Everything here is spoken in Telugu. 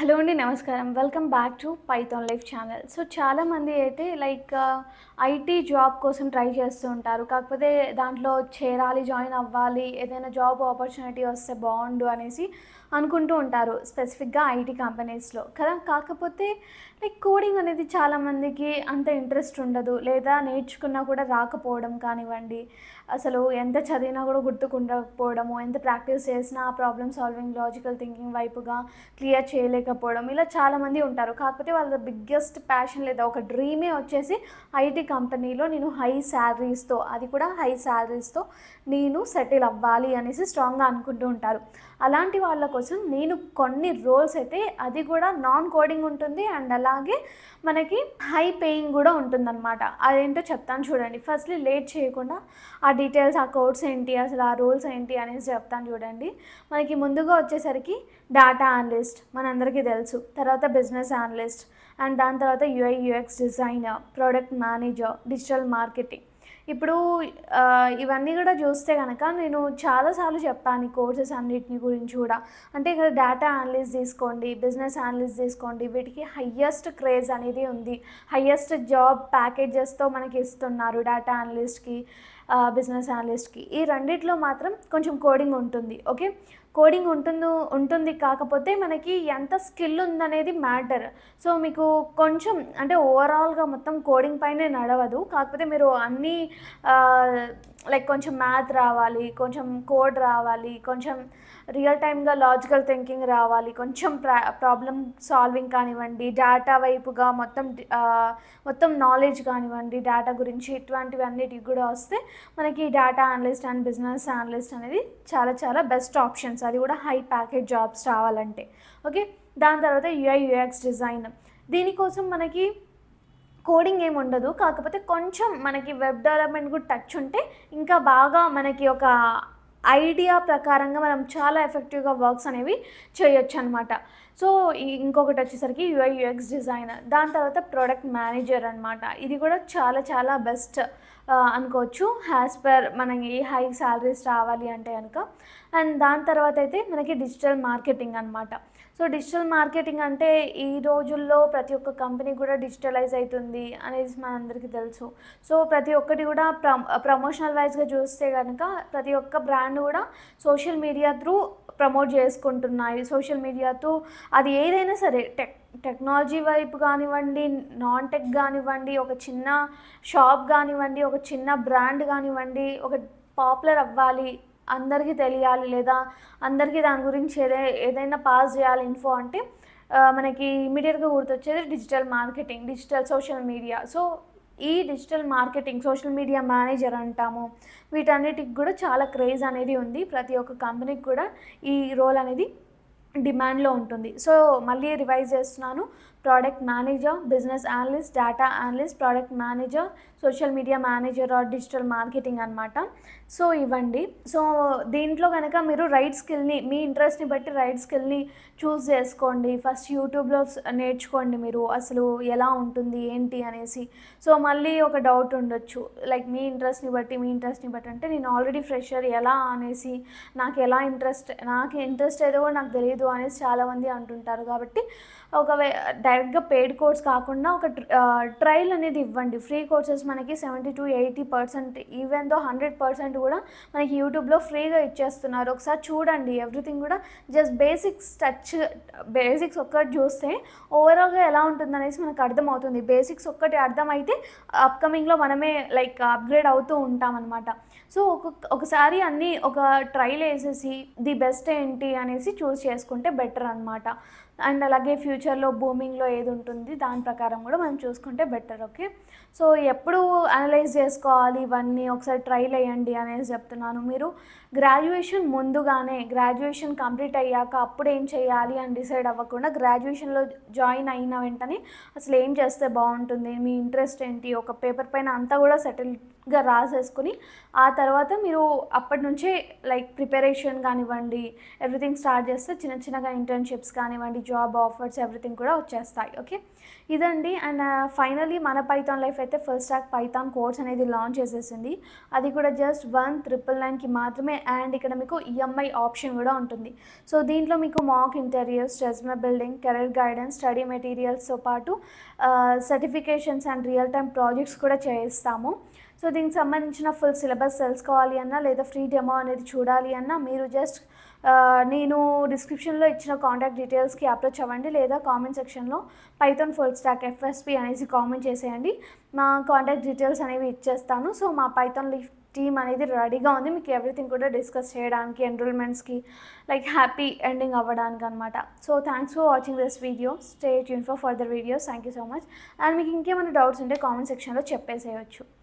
హలో అండి. నమస్కారం. Welcome back to Python life channel. So, చాలామంది అయితే ఐటీ జాబ్ కోసం ట్రై చేస్తూ ఉంటారు. కాకపోతే దాంట్లో చేరాలి, జాయిన్ అవ్వాలి, ఏదైనా జాబ్ ఆపర్చునిటీ వస్తే బావుండు అనేసి అనుకుంటూ ఉంటారు. స్పెసిఫిక్‌గా ఐటీ కంపెనీస్‌లో కదా! కాకపోతే కోడింగ్ అనేది చాలామందికి అంత ఇంట్రెస్ట్ ఉండదు. లేదా నేర్చుకున్నా కూడా రాకపోవడం కానివ్వండి, అసలు ఎంత చదివినా కూడా గుర్తుకుండకపోవడము, ఎంత ప్రాక్టీస్ చేసినా ఆ ప్రాబ్లమ్ సాల్వింగ్, లాజికల్ థింకింగ్ వైపుగా క్లియర్ చేయలేకపోవడం, ఇలా చాలామంది ఉంటారు. కాకపోతే వాళ్ళ బిగ్గెస్ట్ ప్యాషన్ లేదా ఒక డ్రీమే వచ్చేసి ఐటీ కంపెనీలో నేను హై శాలరీస్‌తో నేను సెటిల్ అవ్వాలి అనేసి స్ట్రాంగ్‌గా అనుకుంటూ ఉంటారు. అలాంటి వాళ్ళ కోసం నేను కొన్ని రోల్స్ అయితే, అది కూడా నాన్ కోడింగ్ ఉంటుంది అండ్ అలాగే మనకి హై పేయింగ్ కూడా ఉంటుందన్నమాట. అదేంటో చెప్తాను చూడండి. ఫస్ట్‌లీ లేట్ చేయకుండా ఆ డీటెయిల్స్, ఆ కోడ్స్ ఏంటి, అసలు ఆ రోల్స్ ఏంటి అనేసి చెప్తాను చూడండి. మనకి ముందుగా వచ్చేసరికి డేటా అనలిస్ట్ మనందరికీ తెలుసు. తర్వాత బిజినెస్ అనలిస్ట్ అండ్ దాని తర్వాత UI UX designer, product manager, digital marketing. ఇప్పుడు ఇవన్నీ కూడా చూస్తే గనక నేను చాలా సార్లు చెప్పాను ఈ కోర్సెస్ అన్నిటిని గురించి కూడా. అంటే ఇక్కడ డేటా అనలిస్ట్ తీసుకోండి, బిజినెస్ అనలిస్ట్ తీసుకోండి, వీటికి హయ్యెస్ట్ క్రేజ్ అనేది ఉంది. హయ్యెస్ట్ జాబ్ ప్యాకేజెస్తో మనకి ఇస్తున్నారు డేటా అనలిస్ట్‌కి, బిజినెస్ అనలిస్ట్‌కి. ఈ రెండిట్లో మాత్రం కొంచెం కోడింగ్ ఉంటుంది. ఓకే. కోడింగ్ ఉంటుంది కాకపోతే మనకి ఎంత స్కిల్ ఉందనేది మ్యాటర్. సో, మీకు కొంచెం అంటే ఓవరాల్‌గా మొత్తం కోడింగ్ పైనే నడవదు. కాకపోతే మీరు అన్నీ కొంచెం మ్యాథ్ రావాలి, కొంచెం కోడ్ రావాలి, కొంచెం రియల్ టైమ్‌గా లాజికల్ థింకింగ్ రావాలి, కొంచెం ప్రాబ్లమ్ సాల్వింగ్ కానివ్వండి, డేటా వైపుగా మొత్తం నాలెడ్జ్ కానివ్వండి, డేటా గురించి ఇటువంటివన్నిటికి కూడా వస్తే మనకి data analyst and business analyst అనేది చాలా చాలా బెస్ట్ ఆప్షన్స్. అది కూడా హై ప్యాకేజ్ జాబ్స్ రావాలంటే. ఓకే. దాని తర్వాత యూఐ యూఎక్స్ డిజైన్. దీనికోసం మనకి కోడింగ్ ఏమి ఉండదు. కాకపోతే కొంచెం మనకి వెబ్ డెవలప్‌మెంట్ కూడా టచ్ ఉంటే ఇంకా బాగా మనకి ఒక ఐడియా ప్రకారంగా మనం చాలా ఎఫెక్టివ్‌గా వర్క్స్ అనేవి చేయొచ్చనమాట. సో, ఇంకొకటి వచ్చేసరికి యూఐ యూఎక్స్ డిజైనర్. దాని తర్వాత ప్రొడక్ట్ మేనేజర్ అనమాట. ఇది కూడా చాలా చాలా బెస్ట్ అనుకోవచ్చు. యాజ్ పర్ మనకి హై సాలరీస్ రావాలి అంటే గనక. అండ్ దాని తర్వాత అయితే మనకి డిజిటల్ మార్కెటింగ్ అనమాట. సో, డిజిటల్ మార్కెటింగ్ అంటే ఈ రోజుల్లో ప్రతి ఒక్క కంపెనీ కూడా డిజిటలైజ్ అవుతుంది అనేసి మనందరికీ తెలుసు. సో, ప్రతి ఒక్కటి కూడా ప్రమోషనల్ వైజ్‌గా చూస్తే గనక ప్రతి ఒక్క బ్రాండ్ కూడా సోషల్ మీడియా త్రూ ప్రమోట్ చేసుకుంటున్నాయి. సోషల్ మీడియా త్రూ అది ఏదైనా సరే టెక్నాలజీ వైపు కానివ్వండి, నాన్ టెక్ కానివ్వండి, ఒక చిన్న షాప్ కానివ్వండి, ఒక చిన్న బ్రాండ్ కానివ్వండి, ఒక పాపులర్ అవ్వాలి, అందరికీ తెలియాలి, లేదా అందరికీ దాని గురించి ఏదైనా పాస్ చేయాలి ఇన్ఫో అంటే మనకి ఇమ్మీడియట్‌గా గుర్తొచ్చేది digital marketing, digital social media. So, ఈ digital marketing, social media manager అంటాము. వీటన్నిటికి కూడా చాలా క్రేజ్ అనేది ఉంది. ప్రతి ఒక్క కంపెనీకి కూడా ఈ రోల్ అనేది డిమాండ్‌లో ఉంటుంది. సో, మళ్ళీ రివైజ్ చేస్తున్నాను. Product manager, business analyst, data analyst, product manager, social media manager or digital marketing అనమాట. సో, ఇవ్వండి. సో, దీంట్లో కనుక మీరు మీ ఇంట్రెస్ట్‌ని బట్టి రైట్ స్కిల్‌ని చూస్ చేసుకోండి. ఫస్ట్ యూట్యూబ్‌లో నేర్చుకోండి మీరు అసలు ఎలా ఉంటుంది, ఏంటి అనేసి. సో, మళ్ళీ ఒక డౌట్ ఉండొచ్చు. మీ ఇంట్రెస్ట్‌ని బట్టి అంటే నేను ఆల్రెడీ ఫ్రెషర్ ఎలా అనేసి, నాకు ఇంట్రెస్ట్ ఏదో కూడా నాకు తెలీదు అనేసి చాలామంది అంటుంటారు. కాబట్టి డైరెక్ట్‌గా పెయిడ్ కోర్స్ కాకుండా ఒక ట్రయల్ అనేది ఇవ్వండి. ఫ్రీ కోర్సెస్ మనకి 70-80% ఈవెన్ దో 100% కూడా మనకి యూట్యూబ్‌లో ఫ్రీగా ఇచ్చేస్తున్నారు. ఒకసారి చూడండి. ఎవ్రీథింగ్ కూడా జస్ట్ బేసిక్స్ ఒక్కటి చూస్తే ఓవరాల్‌గా ఎలా ఉంటుందనేసి మనకు అర్థమవుతుంది. బేసిక్స్ ఒక్కటి అర్థమైతే అప్‌కమింగ్‌లో మనమే అప్‌గ్రేడ్ అవుతూ ఉంటామన్నమాట. సో, ఒకసారి అన్నీ ఒక ట్రయల్ వేసేసి ది బెస్ట్ ఏంటి అనేసి చూస్ చేసుకుంటే బెటర్ అనమాట. అండ్ అలాగే ఫ్యూచర్‌లో బూమింగ్‌లో ఏది ఉంటుంది దాని ప్రకారం కూడా మనం చూసుకుంటే బెటర్. ఓకే. సో, ఎప్పుడు అనలైజ్ చేసుకోవాలి ఇవన్నీ, ఒకసారి ట్రైల్ వేయండి అనేసి చెప్తున్నాను. మీరు గ్రాడ్యుయేషన్ కంప్లీట్ అయ్యాక అప్పుడు ఏం చేయాలి అని డిసైడ్ అవ్వకుండా, గ్రాడ్యుయేషన్‌లో జాయిన్ అయిన వెంటనే అసలు ఏం చేస్తే బాగుంటుంది, మీ ఇంట్రెస్ట్ ఏంటి, ఒక పేపర్ పైన అంతా కూడా గా రాసేసుకుని ఆ తర్వాత మీరు అప్పటి నుంచే లైక్ ప్రిపరేషన్ కానివ్వండి, ఎవ్రీథింగ్ స్టార్ట్ చేస్తే చిన్న చిన్నగా ఇంటర్న్‌షిప్స్ కానివ్వండి, జాబ్ ఆఫర్స్ ఎవ్రీథింగ్ కూడా వచ్చేస్తాయి. ఓకే. ఇదండి. అండ్ ఫైనల్లీ మన పైథాన్ లైఫ్ అయితే ఫుల్ స్టాక్ పైథాన్ కోర్స్ అనేది లాంచ్ చేసేసింది. అది కూడా జస్ట్ 1,999కి మాత్రమే. అండ్ ఇక్కడ మీకు ఈఎంఐ ఆప్షన్ కూడా ఉంటుంది. సో దీంట్లో మీకు mock interviews, resume building, career guidance, study మెటీరియల్స్‌తో పాటు certifications and real time projects కూడా చేయిస్తాము. సో దీనికి సంబంధించిన ఫుల్ సిలబస్ తెలుసుకోవాలి అన్నా, లేదా ఫ్రీ డెమో అనేది చూడాలి అన్నా మీరు జస్ట్ నేను డిస్క్రిప్షన్లో ఇచ్చిన కాంటాక్ట్ డీటెయిల్స్కి అప్రోచ్ అవ్వండి, లేదా కామెంట్ సెక్షన్లో పైథాన్ ఫుల్ స్టాక్ ఎఫ్ఎస్పి అనేసి కామెంట్ చేసేయండి. మా కాంటాక్ట్ డీటెయిల్స్ అనేవి ఇచ్చేస్తాను. సో మా పైథాన్ లీఫ్ టీమ్ అనేది రెడీగా ఉంది మీకు ఎవ్రీథింగ్ కూడా డిస్కస్ చేయడానికి, ఎన్రోల్మెంట్స్కి లైక్ హ్యాపీ ఎండింగ్ అవ్వడానికి అనమాట. So thanks for watching this video. Stay tune for further videos. Thank you so much. And మీకు ఇంకేమైనా డౌట్స్ ఉంటే కామెంట్ సెక్షన్లో చెప్పేసేయచ్చు.